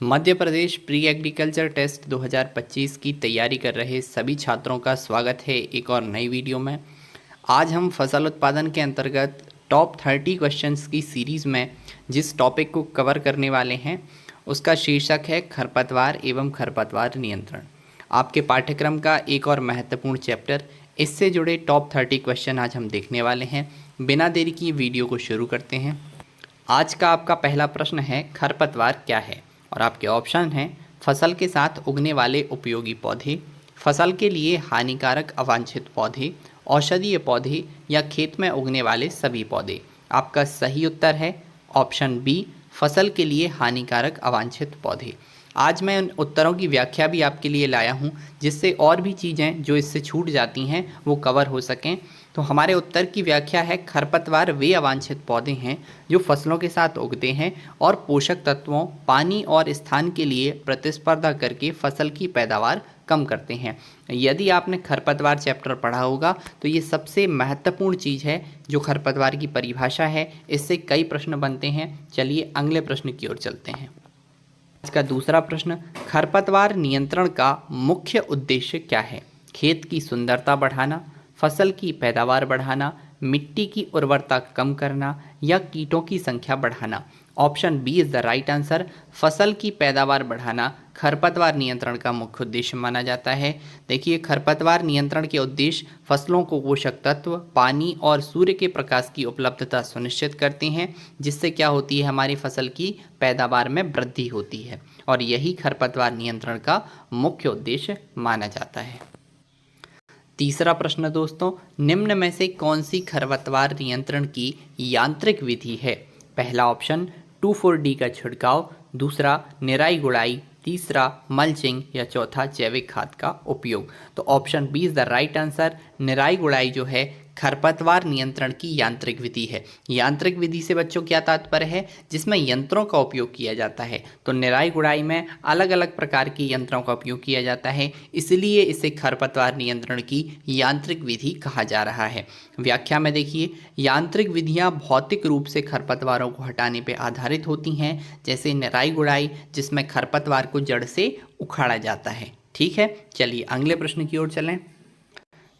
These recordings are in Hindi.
Madhya Pradesh pre agriculture test 2025 की तैयारी कर रहे सभी छात्रों का स्वागत है एक और नई वीडियो में। आज हम फसल उत्पादन के अंतर्गत टॉप 30 क्वेश्चंस की सीरीज़ में जिस टॉपिक को कवर करने वाले हैं उसका शीर्षक है खरपतवार एवं खरपतवार नियंत्रण। आपके पाठ्यक्रम का एक और महत्वपूर्ण चैप्टर, इससे जुड़े टॉप 30 क्वेश्चन आज हम देखने वाले हैं। बिना देरी की वीडियो को शुरू करते हैं। आज का आपका पहला प्रश्न है खरपतवार क्या है, और आपके ऑप्शन हैं फसल के साथ उगने वाले उपयोगी पौधे, फसल के लिए हानिकारक अवांछित पौधे, औषधीय पौधे या खेत में उगने वाले सभी पौधे। आपका सही उत्तर है ऑप्शन बी, फसल के लिए हानिकारक अवांछित पौधे। आज मैं उन उत्तरों की व्याख्या भी आपके लिए लाया हूँ जिससे और भी चीज़ें जो इससे छूट जाती हैं वो कवर हो सकें। तो हमारे उत्तर की व्याख्या है खरपतवार वे अवांछित पौधे हैं जो फसलों के साथ उगते हैं और पोषक तत्वों, पानी और स्थान के लिए प्रतिस्पर्धा करके फसल की पैदावार कम करते हैं। यदि आपने खरपतवार चैप्टर पढ़ा होगा तो ये सबसे महत्वपूर्ण चीज़ है जो खरपतवार की परिभाषा है। इससे कई प्रश्न बनते हैं। चलिए अगले प्रश्न की ओर चलते हैं। आज का दूसरा प्रश्न, खरपतवार नियंत्रण का मुख्य उद्देश्य क्या है? खेत की सुंदरता बढ़ाना, फसल की पैदावार बढ़ाना, मिट्टी की उर्वरता कम करना या कीटों की संख्या बढ़ाना। Option B is the right answer. फसल की पैदावार बढ़ाना खरपतवार नियंत्रण का मुख्य उद्देश्य माना जाता है। देखिए, खरपतवार नियंत्रण के उद्देश्य फसलों को पोषक तत्व, पानी और सूर्य के प्रकाश की उपलब्धता सुनिश्चित करते हैं, जिससे क्या होती है, हमारी फसल की पैदावार में वृद्धि होती है, और यही खरपतवार नियंत्रण का मुख्य उद्देश्य माना जाता है। तीसरा प्रश्न दोस्तों, निम्न में से कौन सी खरपतवार नियंत्रण की यांत्रिक विधि है? पहला ऑप्शन 2,4-D का छिड़काव, दूसरा निराई गुड़ाई, तीसरा मल्चिंग या चौथा जैविक खाद का उपयोग। तो option B is the right answer. निराई गुड़ाई जो है खरपतवार नियंत्रण की यांत्रिक विधि है। यांत्रिक विधि से बच्चों क्या तात्पर्य है? जिसमें यंत्रों का उपयोग किया जाता है। तो निराई गुड़ाई में अलग अलग प्रकार के यंत्रों का उपयोग किया जाता है, इसलिए इसे खरपतवार नियंत्रण की यांत्रिक विधि कहा जा रहा है। व्याख्या में देखिए, यांत्रिक विधियां भौतिक रूप से खरपतवारों को हटाने पर आधारित होती हैं, जैसे निराई गुड़ाई जिसमें खरपतवार को जड़ से उखाड़ा जाता है। ठीक है, चलिए अगले प्रश्न की ओर चलें।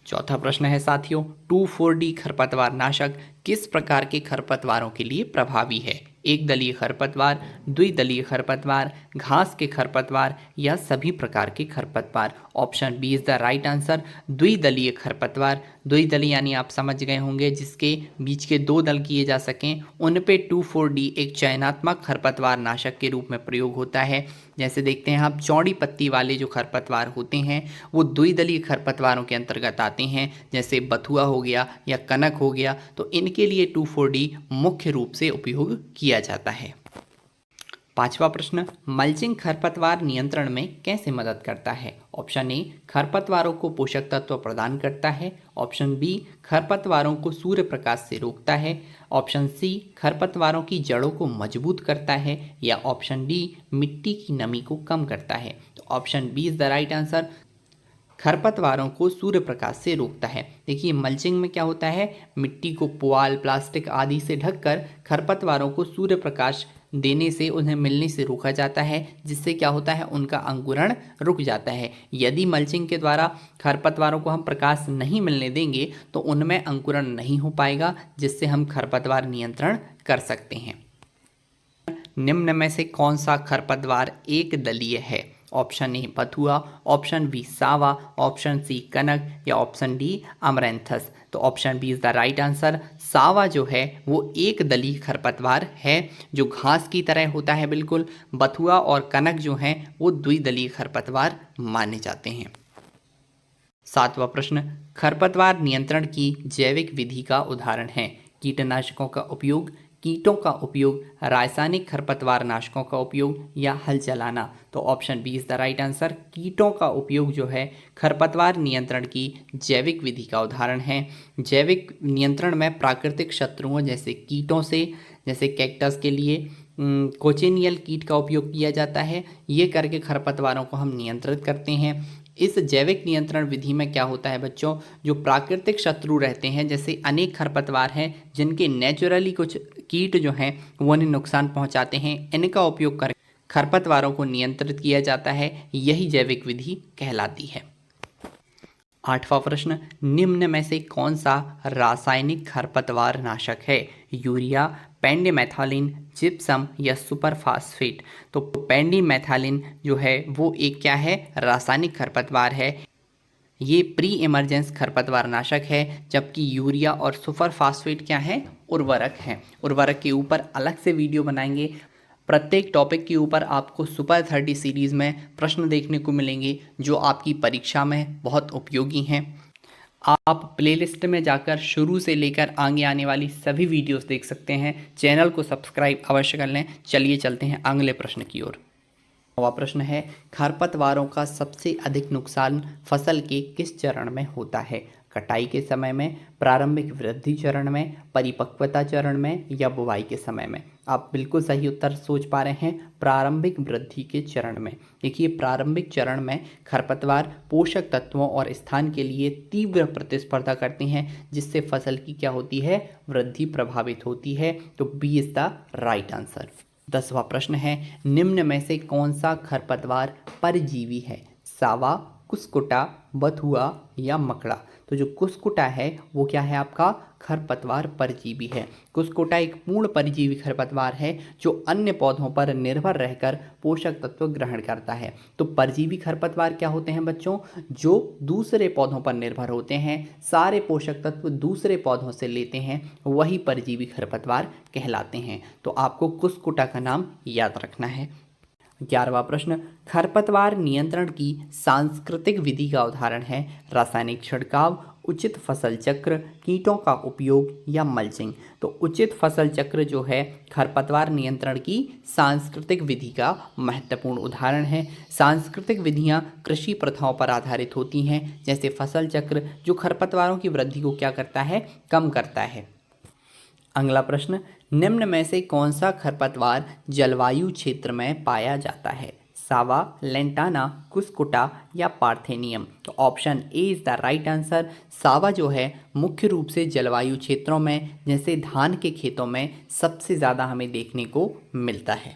चौथा प्रश्न है साथियों, 2,4-D खरपतवार नाशक किस प्रकार के खरपतवारों के लिए प्रभावी है? एक दलीय खरपतवार, द्विदलीय खरपतवार, घास के खरपतवार या सभी प्रकार के खरपतवार। Option B is the right answer. द्विदलीय खरपतवार, द्विदलीय यानी आप समझ गए होंगे जिसके बीच के दो दल किए जा सकें, उन पे 2,4-D एक चयनात्मक खरपतवार नाशक के रूप में प्रयोग होता है। जैसे देखते हैं आप, चौड़ी पत्ती वाले जो खरपतवार होते हैं वो द्विदलीय खरपतवारों के अंतर्गत आते हैं, जैसे बथुआ हो गया या कनक हो गया। तो इनके लिए 2,4-D मुख्य रूप से उपयोग किया जाता है। पांचवा प्रश्न, मल्चिंग खरपतवार नियंत्रण में कैसे मदद करता है? ऑप्शन ए, खरपतवारों को पोषक तत्व प्रदान करता है। ऑप्शन बी, खरपतवारों को सूर्य प्रकाश से रोकता है। ऑप्शन सी, खरपतवारों की जड़ों को मजबूत करता है। या ऑप्शन डी, मिट्टी की नमी को कम करता है। तो option B is the right answer. खरपतवारों को सूर्य प्रकाश से रोकता है। देखिए, मल्चिंग में क्या होता है, मिट्टी को पुआल, प्लास्टिक आदि से ढककर खरपतवारों को सूर्य प्रकाश देने से उन्हें मिलने से रोका जाता है, जिससे क्या होता है, उनका अंकुरण रुक जाता है। यदि मल्चिंग के द्वारा खरपतवारों को हम प्रकाश नहीं मिलने देंगे तो उनमें अंकुरण नहीं हो पाएगा, जिससे हम खरपतवार नियंत्रण कर सकते हैं। निम्न में से कौन सा खरपतवार एक दलीय है? ऑप्शन ए बथुआ, ऑप्शन बी सावा, ऑप्शन सी कनक या ऑप्शन डी अमरैंथस। तो option B is the right answer. सावा जो है वो एक दलीय खरपतवार है जो घास की तरह होता है बिल्कुल। बथुआ और कनक जो हैं वो द्विदलीय खरपतवार माने जाते हैं। सातवां प्रश्न, खरपतवार नियंत्रण की जैविक विधि का उदाहरण है? कीटनाशकों का उपयोग, कीटों का उपयोग, रासायनिक खरपतवार नाशकों का उपयोग या हल चलाना। तो option B is the right answer. कीटों का उपयोग जो है खरपतवार नियंत्रण की जैविक विधि का उदाहरण है। जैविक नियंत्रण में प्राकृतिक शत्रुओं जैसे कीटों से, जैसे कैक्टस के लिए कोचिनियल कीट का उपयोग किया जाता है। ये करके खरपतवारों को हम नियंत्रित करते हैं। इस जैविक नियंत्रण विधि में क्या होता है बच्चों, जो प्राकृतिक शत्रु रहते हैं, जैसे अनेक खरपतवार हैं जिनके नेचुरली कुछ कीट जो हैं वो उन्हें नुकसान पहुंचाते हैं, इनका उपयोग कर खरपतवारों को नियंत्रित किया जाता है, यही जैविक विधि कहलाती है। 8वां प्रश्न, निम्न में से कौन सा रासायनिक खरपतवार नाशक है? यूरिया, पेंडिमेथालिन, जिप्सम या सुपरफास्फेट? तो पेंडिमेथालिन जो है वो एक क्या है, रासायनिक खरपतवार है। ये प्री इमरजेंस खरपतवार नाशक है, जबकि यूरिया और सुपरफास्फेट क्या है, उर्वरक हैं। उर्वरक के ऊपर अलग से वीडियो बनाएंगे। प्रत्येक टॉपिक के ऊपर आपको सुपर 30 सीरीज़ में प्रश्न देखने को मिलेंगे जो आपकी परीक्षा में बहुत उपयोगी हैं। आप प्लेलिस्ट में जाकर शुरू से लेकर आगे आने वाली सभी वीडियोस देख सकते हैं। चैनल को सब्सक्राइब अवश्य कर लें। चलिए चलते हैं अगले प्रश्न की ओर। नवा प्रश्न है, खरपतवारों का सबसे अधिक नुकसान फसल के किस चरण में होता है? कटाई के समय में, प्रारंभिक वृद्धि चरण में, परिपक्वता चरण में या बुवाई के समय में? आप बिल्कुल सही उत्तर सोच पा रहे हैं, प्रारंभिक वृद्धि के चरण में। देखिए, प्रारंभिक चरण में खरपतवार पोषक तत्वों और स्थान के लिए तीव्र प्रतिस्पर्धा करते हैं, जिससे फसल की क्या होती है, वृद्धि प्रभावित होती है। तो B is the right answer. 10वां प्रश्न है, निम्न में से कौन सा खरपतवार परजीवी है? सावा, कुस्कुटा, बथुआ या मकड़ा? तो जो कुस्कुटा है वो क्या है, आपका खरपतवार परजीवी है। कुस्कुटा एक पूर्ण परजीवी खरपतवार है जो अन्य पौधों पर निर्भर रहकर पोषक तत्व ग्रहण करता है। तो परजीवी खरपतवार क्या होते हैं बच्चों, जो दूसरे पौधों पर निर्भर होते हैं, सारे पोषक तत्व दूसरे पौधों से लेते हैं, वही परजीवी खरपतवार कहलाते हैं। तो आपको कुस्कुटा का नाम याद रखना है। 11वां प्रश्न, खरपतवार नियंत्रण की सांस्कृतिक विधि का उदाहरण है? रासायनिक छिड़काव, उचित फसल चक्र, कीटों का उपयोग या मल्चिंग? तो उचित फसल चक्र जो है खरपतवार नियंत्रण की सांस्कृतिक विधि का महत्वपूर्ण उदाहरण है। सांस्कृतिक विधियां कृषि प्रथाओं पर आधारित होती हैं, जैसे फसल चक्र जो खरपतवारों की वृद्धि को क्या करता है, कम करता है। अगला प्रश्न, निम्न में से कौन सा खरपतवार जलवायु क्षेत्र में पाया जाता है? सावा, लेंटाना, कुस्कुटा या पार्थेनियम? तो option A is the right answer. सावा जो है मुख्य रूप से जलवायु क्षेत्रों में, जैसे धान के खेतों में सबसे ज़्यादा हमें देखने को मिलता है।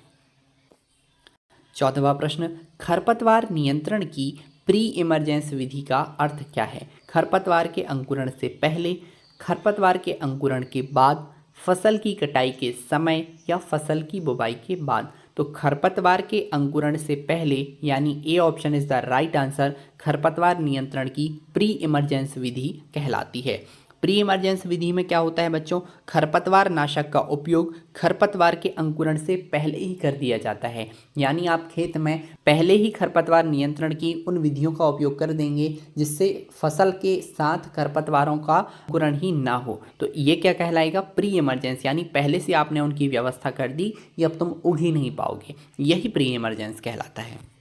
14वां प्रश्न, खरपतवार नियंत्रण की प्री इमरजेंस विधि का अर्थ क्या है? खरपतवार के अंकुरण से पहले, खरपतवार के अंकुरण के बाद, फसल की कटाई के समय या फसल की बुवाई के बाद? तो खरपतवार के अंकुरण से पहले यानी A option is the right answer खरपतवार नियंत्रण की प्री इमरजेंस विधि कहलाती है। प्री इमरजेंस विधि में क्या होता है बच्चों, खरपतवार नाशक का उपयोग खरपतवार के अंकुरण से पहले ही कर दिया जाता है। यानी आप खेत में पहले ही खरपतवार नियंत्रण की उन विधियों का उपयोग कर देंगे जिससे फसल के साथ खरपतवारों का अंकुरण ही ना हो। तो ये क्या कहलाएगा, प्री इमरजेंस, यानी पहले से आपने उनकी व्यवस्था कर दी, ये अब तुम उग ही नहीं पाओगे, यही प्री इमरजेंस कहलाता है।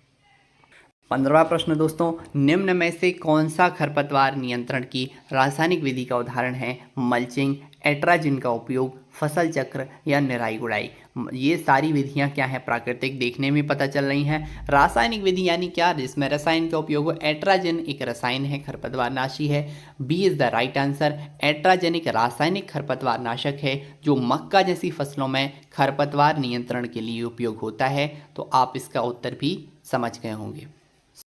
15वां प्रश्न दोस्तों, निम्न में से कौन सा खरपतवार नियंत्रण की रासायनिक विधि का उदाहरण है? मल्चिंग, एट्राजिन का उपयोग, फसल चक्र या निराई गुड़ाई? ये सारी विधियां क्या है, प्राकृतिक देखने में पता चल रही हैं। रासायनिक विधि यानी क्या, जिसमें रसायन का उपयोग हो। एट्राजिन एक रसायन है, खरपतवार नाशी है। B is the right answer. Atrazine एक रासायनिक खरपतवार नाशक है जो मक्का जैसी फसलों में खरपतवार नियंत्रण के लिए उपयोग होता है। तो आप इसका उत्तर भी समझ गए होंगे।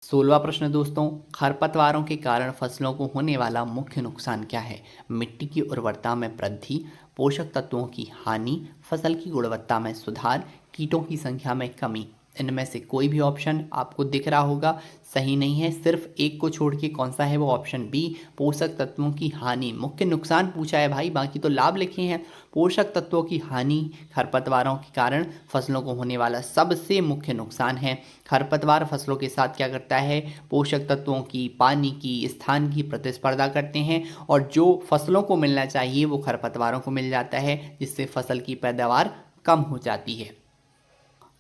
16वां प्रश्न दोस्तों, खरपतवारों के कारण फसलों को होने वाला मुख्य नुकसान क्या है? मिट्टी की उर्वरता में वृद्धि, पोषक तत्वों की हानि, फसल की गुणवत्ता में सुधार, कीटों की संख्या में कमी? इनमें से कोई भी ऑप्शन आपको दिख रहा होगा सही नहीं है, सिर्फ एक को छोड़ के कौन सा है वो ऑप्शन बी, पोषक तत्वों की हानि। मुख्य नुकसान पूछा है भाई, बाकी तो लाभ लिखे हैं। पोषक तत्वों की हानि खरपतवारों के कारण फसलों को होने वाला सबसे मुख्य नुकसान है। खरपतवार फसलों के साथ क्या करता है, पोषक तत्वों की, पानी की, स्थान की प्रतिस्पर्धा करते हैं और जो फसलों को मिलना चाहिए वो खरपतवारों को मिल जाता है, जिससे फसल की पैदावार कम हो जाती है।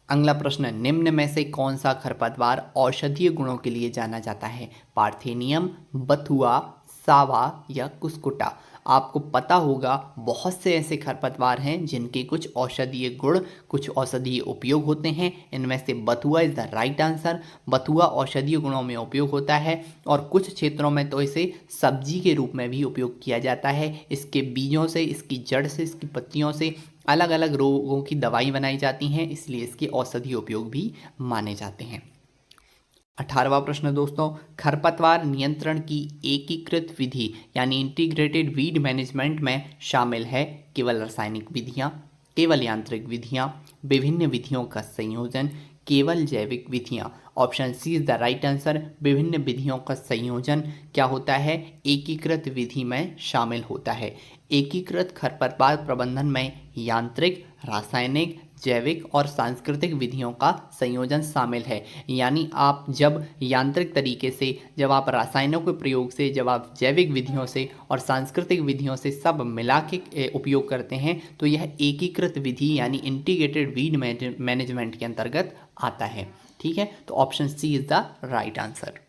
अगला प्रश्न, निम्न में से कौन सा खरपतवार औषधीय गुणों के लिए जाना जाता है? पार्थेनियम, बथुआ, सावा या कुस्कुटा? आपको पता होगा बहुत से ऐसे खरपतवार हैं जिनके कुछ औषधीय गुण, कुछ औषधीय उपयोग होते हैं। इनमें से बथुआ इज द राइट आंसर। बथुआ औषधीय गुणों में उपयोग होता है और कुछ क्षेत्रों में तो इसे सब्जी के रूप में भी उपयोग किया जाता है। इसके बीजों से, इसकी जड़ से, इसकी पत्तियों से अलग अलग रोगों की दवाई बनाई जाती हैं, इसलिए इसके औषधीय उपयोग भी माने जाते हैं। 18वां प्रश्न दोस्तों, खरपतवार नियंत्रण की एकीकृत विधि यानी इंटीग्रेटेड वीड मैनेजमेंट में शामिल है केवल रासायनिक विधियां, केवल यांत्रिक विधियां, विभिन्न विधियों का संयोजन, केवल जैविक विधियां। Option C is the right answer. विभिन्न विधियों का संयोजन क्या होता है? एकीकृत विधि में शामिल होता है। एकीकृत खरपतवार प्रबंधन में यांत्रिक, रासायनिक, जैविक और सांस्कृतिक विधियों का संयोजन शामिल है। यानी आप जब यांत्रिक तरीके से, जब आप रासायनों के प्रयोग से, जब आप जैविक विधियों से और सांस्कृतिक विधियों से सब मिला के उपयोग करते हैं तो यह एकीकृत विधि यानी इंटीग्रेटेड वीड मैनेजमेंट के अंतर्गत आता है। ठीक है, तो option C is the right answer.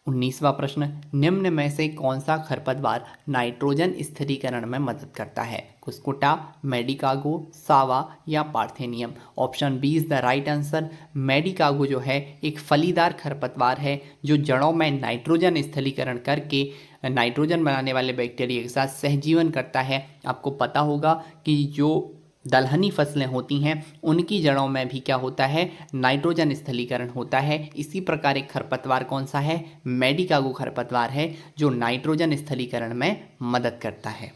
19वां प्रश्न, निम्न में से कौन सा खरपतवार नाइट्रोजन स्थिरीकरण में मदद करता है? कुस्कुटा, मेडिकागो, सावा या parthenium. Option B is the right answer. Medicago जो है एक फलीदार खरपतवार है जो जड़ों में नाइट्रोजन स्थिरीकरण करके नाइट्रोजन बनाने वाले बैक्टीरिया के साथ सहजीवन करता है। आपको पता होगा कि जो दलहनी फसलें होती हैं उनकी जड़ों में भी क्या होता है? नाइट्रोजन स्थलीकरण होता है। इसी प्रकार एक खरपतवार कौन सा है? मेडिकागो खरपतवार है जो नाइट्रोजन स्थलीकरण में मदद करता है।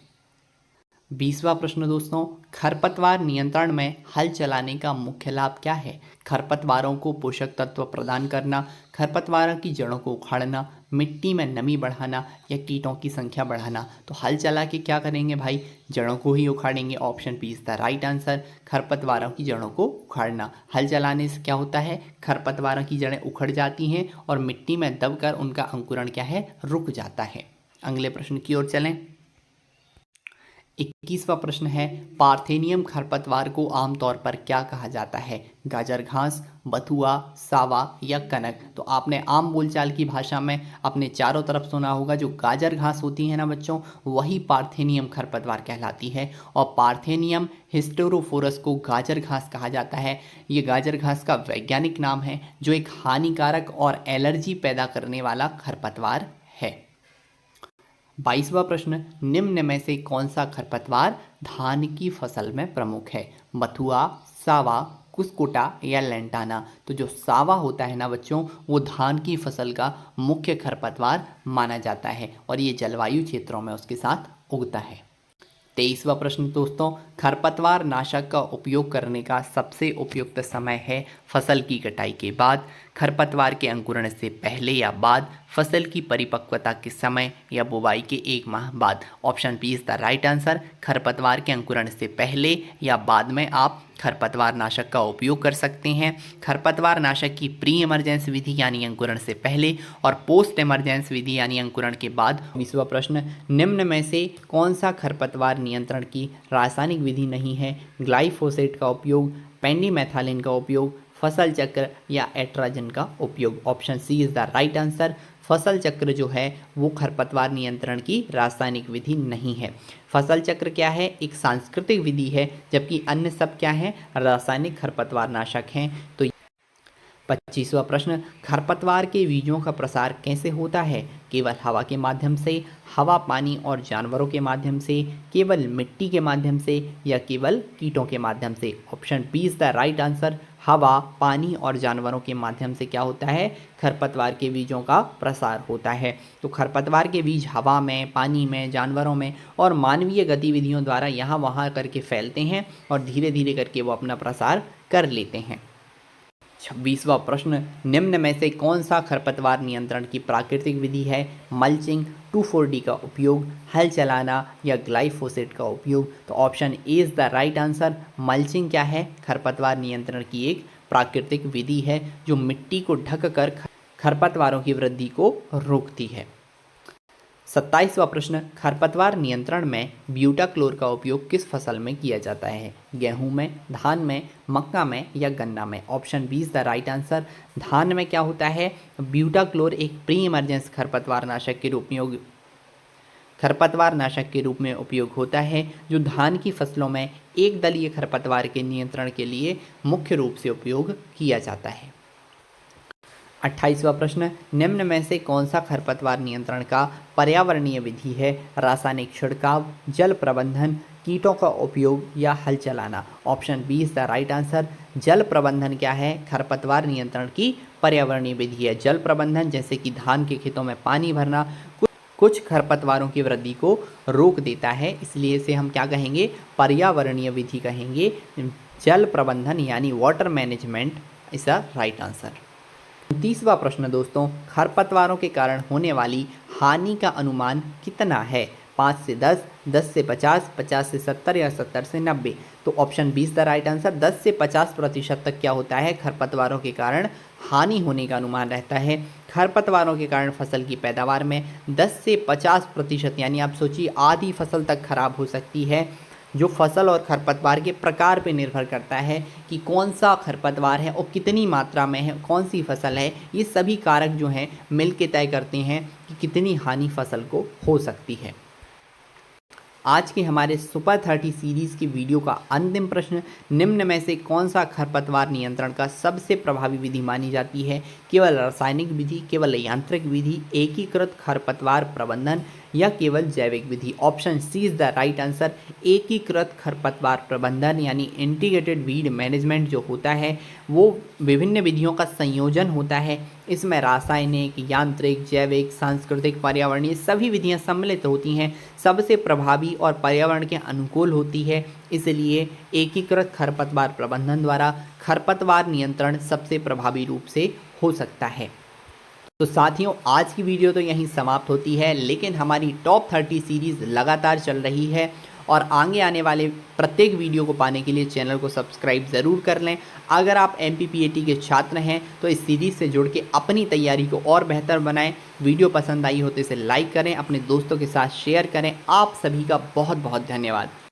20वां प्रश्न दोस्तों, खरपतवार नियंत्रण में हल चलाने का मुख्य लाभ क्या है? खरपतवारों को पोषक तत्व प्रदान करना, खरपतवारों की जड़ों को उखाड़ना, मिट्टी में नमी बढ़ाना या कीटों की संख्या बढ़ाना। तो हल चला के क्या करेंगे भाई? जड़ों को ही उखाड़ेंगे। Option B is the right answer. खरपतवारों की जड़ों को उखाड़ना। हल चलाने से क्या होता है? खरपतवारों की जड़ें उखड़ जाती हैं और मिट्टी में दबकर उनका अंकुरण क्या है? रुक जाता है। अगले प्रश्न की ओर चलें। 21वां प्रश्न है, पार्थेनियम खरपतवार को आमतौर पर क्या कहा जाता है? गाजर घास, बथुआ, सावा या कनक। तो आपने आम बोलचाल की भाषा में अपने चारों तरफ सुना होगा जो गाजर घास होती है ना बच्चों, वही पार्थेनियम खरपतवार कहलाती है। और पार्थेनियम हिस्टेरोफोरस को गाजर घास कहा जाता है। ये गाजर घास का वैज्ञानिक नाम है जो एक हानिकारक और एलर्जी पैदा करने वाला खरपतवार है। 22वां प्रश्न, निम्न में से कौन सा खरपतवार धान की फसल में प्रमुख है? बथुआ, सावा, कुस्कुटा या लेंटाना। तो जो सावा होता है ना बच्चों, वो धान की फसल का मुख्य खरपतवार माना जाता है और ये जलवायु क्षेत्रों में उसके साथ उगता है। 23वां प्रश्न दोस्तों, खरपतवार नाशक का उपयोग करने का सबसे उपयुक्त समय है फसल की कटाई के बाद, खरपतवार के अंकुरण से पहले या बाद, फसल की परिपक्वता के समय या बुवाई के 1 माह बाद। Option B is the right answer. खरपतवार के अंकुरण से पहले या बाद में आप खरपतवार नाशक का उपयोग कर सकते हैं। खरपतवार नाशक की प्री इमरजेंस विधि यानी अंकुरण से पहले और पोस्ट इमरजेंस विधि यानी अंकुरण के बाद। 20वां प्रश्न, निम्न में से कौन सा खरपतवार नियंत्रण की रासायनिक विधि नहीं है? ग्लाइफोसेट का उपयोग, पेंडिमेथालिन का उपयोग, फसल चक्र या एट्राजन का उपयोग। Option C is the right answer. फसल चक्र जो है वो खरपतवार नियंत्रण की रासायनिक विधि नहीं है। फसल चक्र क्या है? एक सांस्कृतिक विधि है, जबकि अन्य सब क्या है? रासायनिक खरपतवार नाशक हैं। तो 25वां प्रश्न, खरपतवार के बीजों का प्रसार कैसे होता है? केवल हवा के माध्यम से, हवा, पानी और जानवरों के माध्यम से, केवल मिट्टी के माध्यम से या केवल कीटों के माध्यम से। Option B is the right answer. हवा, पानी और जानवरों के माध्यम से क्या होता है? खरपतवार के बीजों का प्रसार होता है। तो खरपतवार के बीज हवा में, पानी में, जानवरों में और मानवीय गतिविधियों द्वारा यहाँ वहाँ करके फैलते हैं और धीरे धीरे करके वो अपना प्रसार कर लेते हैं। 26वां प्रश्न, निम्न में से कौन सा खरपतवार नियंत्रण की प्राकृतिक विधि है? मल्चिंग, 2,4-D का उपयोग, हल चलाना या ग्लाइफोसेट का उपयोग। तो option A is the right answer. Mulching क्या है? खरपतवार नियंत्रण की एक प्राकृतिक विधि है जो मिट्टी को ढककर खरपतवारों की वृद्धि को रोकती है। 27वां प्रश्न, खरपतवार नियंत्रण में ब्यूटाक्लोर का उपयोग किस फसल में किया जाता है? गेहूं में, धान में, मक्का में या गन्ना में। Option B is the right answer. धान में क्या होता है? ब्यूटाक्लोर एक प्री इमरजेंस खरपतवार नाशक के रूप में उपयोग होता है जो धान की फसलों में एक दलीय खरपतवार के नियंत्रण के लिए मुख्य रूप से उपयोग किया जाता है। 28वां प्रश्न, निम्न में से कौन सा खरपतवार नियंत्रण का पर्यावरणीय विधि है? रासायनिक छिड़काव, जल प्रबंधन, कीटों का उपयोग या हल चलाना। Option B is the right answer. जल प्रबंधन क्या है? खरपतवार नियंत्रण की पर्यावरणीय विधि है। जल प्रबंधन जैसे कि धान के खेतों में पानी भरना कुछ खरपतवारों की वृद्धि को रोक देता है, इसलिए इसे हम क्या कहेंगे? पर्यावरणीय विधि कहेंगे। जल प्रबंधन यानी water management is the right answer. 29वां प्रश्न दोस्तों, खरपतवारों के कारण होने वाली हानि का अनुमान कितना है? 5 से 10, 10 से 50, 50 से 70 या 70 से 90। तो ऑप्शन 20 द राइट आंसर। 10 से 50% तक क्या होता है? खरपतवारों के कारण हानि होने का अनुमान रहता है। खरपतवारों के कारण फसल की पैदावार में 10 से 50% यानी आप सोचिए आधी फसल तक खराब हो सकती है, जो फसल और खरपतवार के प्रकार पे निर्भर करता है कि कौन सा खरपतवार है और कितनी मात्रा में है, कौन सी फसल है। ये सभी कारक जो हैं मिल के तय करते हैं कि कितनी हानि फसल को हो सकती है। आज के हमारे सुपर 30 सीरीज़ की वीडियो का अंतिम प्रश्न, निम्न में से कौन सा खरपतवार नियंत्रण का सबसे प्रभावी विधि मानी जाती है? केवल रासायनिक विधि, केवल यांत्रिक विधि, एकीकृत खरपतवार प्रबंधन या केवल जैविक विधि? Option C is the right answer. एकीकृत खरपतवार प्रबंधन यानी इंटीग्रेटेड वीड मैनेजमेंट जो होता है वो विभिन्न विधियों का संयोजन होता है। इसमें रासायनिक, यांत्रिक, जैविक, सांस्कृतिक, पर्यावरणीय सभी विधियां सम्मिलित होती हैं। सबसे प्रभावी और पर्यावरण के अनुकूल होती है, इसलिए एकीकृत खरपतवार प्रबंधन द्वारा खरपतवार नियंत्रण सबसे प्रभावी रूप से हो सकता है। तो साथियों, आज की वीडियो तो यहीं समाप्त होती है, लेकिन हमारी टॉप 30 सीरीज़ लगातार चल रही है और आगे आने वाले प्रत्येक वीडियो को पाने के लिए चैनल को सब्सक्राइब ज़रूर कर लें। अगर आप MPPAT के छात्र हैं तो इस सीरीज़ से जुड़ के अपनी तैयारी को और बेहतर बनाएं। वीडियो पसंद आई हो तो इसे लाइक करें, अपने दोस्तों के साथ शेयर करें। आप सभी का बहुत बहुत धन्यवाद।